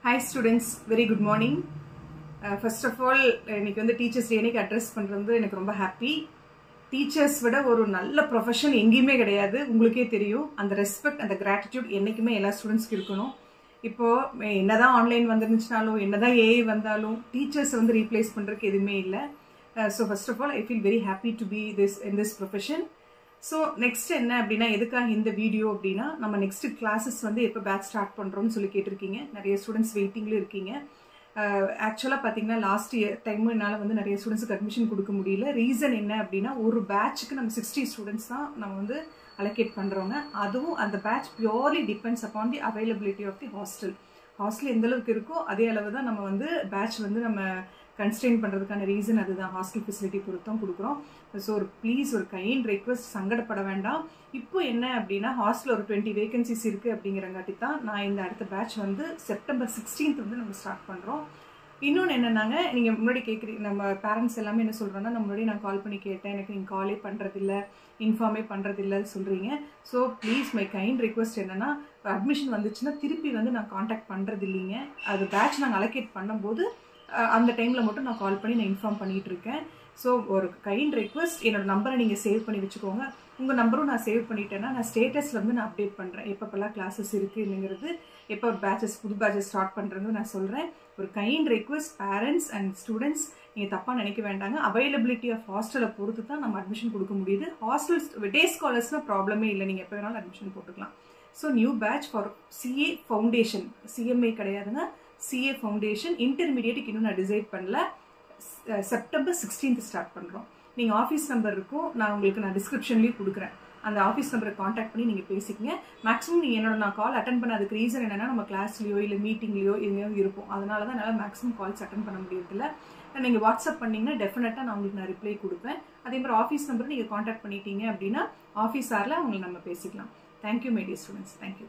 Hi students, very good morning. First of all, இன்னைக்கு வந்து teachers day இன்னைக்கு address பண்றது எனக்கு ரொம்ப ஹாப்பி. டீச்சர்ஸ் விட ஒரு நல்ல ப்ரொஃபஷன் எங்கேயுமே கிடையாது. உங்களுக்கே தெரியும். அந்த ரெஸ்பெக்ட், அந்த கிராட்டிடியூட் என்னைக்குமே எல்லா ஸ்டூடெண்ட்ஸ்க்கு இருக்கணும். இப்போ என்னதான் ஆன்லைன் வந்துருந்துச்சுனாலும், என்னதான் ஏஐ வந்தாலும் டீச்சர்ஸ் வந்து ரீப்ளேஸ் பண்றதுக்கு எதுவுமே இல்லை. So first of all I feel very happy to be in this profession. So next என்ன அப்படின்னா, எதுக்காக இந்த வீடியோ அப்படின்னா, நம்ம நெக்ஸ்ட் கிளாஸஸ் வந்து எப்போ பேட்ச் ஸ்டார்ட் பண்ணுறோம்னு சொல்லி கேட்டிருக்கீங்க. நிறைய ஸ்டூடெண்ட்ஸ் வெயிட்டிங்ல இருக்கீங்க. ஆக்சுவலாக பார்த்தீங்கன்னா லாஸ்ட் இயர் டைமும் என்னால் வந்து நிறைய ஸ்டூடெண்ட்ஸுக்கு அட்மிஷன் கொடுக்க முடியல. ரீசன் என்ன அப்படின்னா, ஒரு பேட்சுக்கு நம்ம 60 ஸ்டூடெண்ட்ஸ் தான் நம்ம வந்து அலோகேட் பண்ணுறோங்க. அதுவும் அந்த batch purely depends upon the availability of the hostel. Hostel எந்த அளவுக்கு இருக்கோ அதே அளவு தான் நம்ம வந்து பேட்ச் வந்து நம்ம கன்ஸ்ட்ரெயின் பண்ணுறதுக்கான ரீசன் அதுதான். ஹாஸ்டல் ஃபெசிலிட்டி பொறுத்தும் கொடுக்குறோம். ஸோ ஒரு ப்ளீஸ், ஒரு கைண்ட் ரெக்வஸ்ட், சங்கடப்பட வேண்டாம். இப்போ என்ன அப்படின்னா, ஹாஸ்டல் ஒரு 20 வேகன்சிஸ் இருக்குது அப்படிங்கிறங்காட்டி தான் நான் இந்த அடுத்த பேட்ச் வந்து செப்டம்பர் 16th வந்து நம்ம ஸ்டார்ட் பண்ணுறோம். இன்னொன்று என்னன்னாங்க, நீங்கள் முன்னாடி கேட்குறீங்க, நம்ம பேரண்ட்ஸ் எல்லாமே என்ன சொல்கிறோன்னா, நம்ம முன்னாடி நான் கால் பண்ணி கேட்டேன், எனக்கு நீங்கள் காலே பண்ணுறதில்ல, இன்ஃபார்மே பண்ணுறதில்ல சொல்கிறீங்க. So please, my kind request என்னென்னா, அட்மிஷன் வந்துச்சுன்னா திருப்பி வந்து நான் காண்டாக்ட் பண்ணுறது இல்லைங்க. அது பேட்ச் நாங்கள் அலோகேட் பண்ணும்போது அந்த டைமில் மட்டும் நான் கால் பண்ணி நான் இன்ஃபார்ம் பண்ணிகிட்டு இருக்கேன். ஸோ ஒரு கைண்ட் ரெக்வஸ்ட், என்னோடய நம்பரை நீங்கள் சேவ் பண்ணி வச்சுக்கோங்க. உங்கள் நம்பரும் நான் சேவ் பண்ணிட்டேன்னா நான் ஸ்டேட்டஸில் வந்து நான் அப்டேட் பண்ணுறேன். எப்பப்பெல்லாம் கிளாஸஸ் இருக்குங்கிறது, எப்போ புது பேட்சஸ் ஸ்டார்ட் பண்ணுறது நான் சொல்கிறேன். ஒரு kind request, parents and students, நீங்கள் தப்பாக நினைக்க வேண்டாங்க. அவைலபிலிட்டி ஆஃப் ஹாஸ்டலை பொறுத்து தான் நம்ம அட்மிஷன் கொடுக்க முடியுது. ஹாஸ்டல்ஸ் டே ஸ்காலர்ஸ்னால் ப்ராப்ளமே இல்லை, நீங்கள் எப்போ வேணாலும் அட்மிஷன் போட்டுக்கலாம். So new batch for CA foundation, CMA கிடையாதுங்க, சிஏ ஃபவுண்டேஷன் இன்டர்மீடியேட்டுக்கு இன்னும் நான் டிசைட் பண்ணல. செப்டம்பர் 16th ஸ்டார்ட் பண்ணுறோம். நீங்கள் ஆஃபீஸ் நம்பர் இருக்கும், நான் உங்களுக்கு டிஸ்கிரிப்ஷன்லேயும் கொடுக்குறேன். அந்த ஆஃபீஸ் நம்பரை காண்டாக்ட் பண்ணி நீங்கள் பேசிக்கங்க. மேக்ஸிமம் நீங்கள் நான் கால் அட்டன் பண்ணதுக்கு ரீசன் என்னென்னா, நம்ம கிளாஸ்லையோ இல்லை மீட்டிங்லையோ எங்கேயோ இருப்போம். அதனால தான் என்னால் மேக்ஸிமம் கால்ஸ் அட்டன் பண்ண முடியறதில்ல. நீங்கள் வாட்ஸ்அப் பண்ணிங்கன்னா டெஃபினட்டாக நான் உங்களுக்கு ரிப்ளை கொடுப்பேன். அதே மாதிரி ஆஃபீஸ் நம்பர் நீங்கள் காண்டாக்ட் பண்ணிட்டீங்க அப்படின்னா ஆஃபீஸ் ஹாரில் அவங்களை நம்ம பேசிக்கலாம். Thank you my dear students, thank you.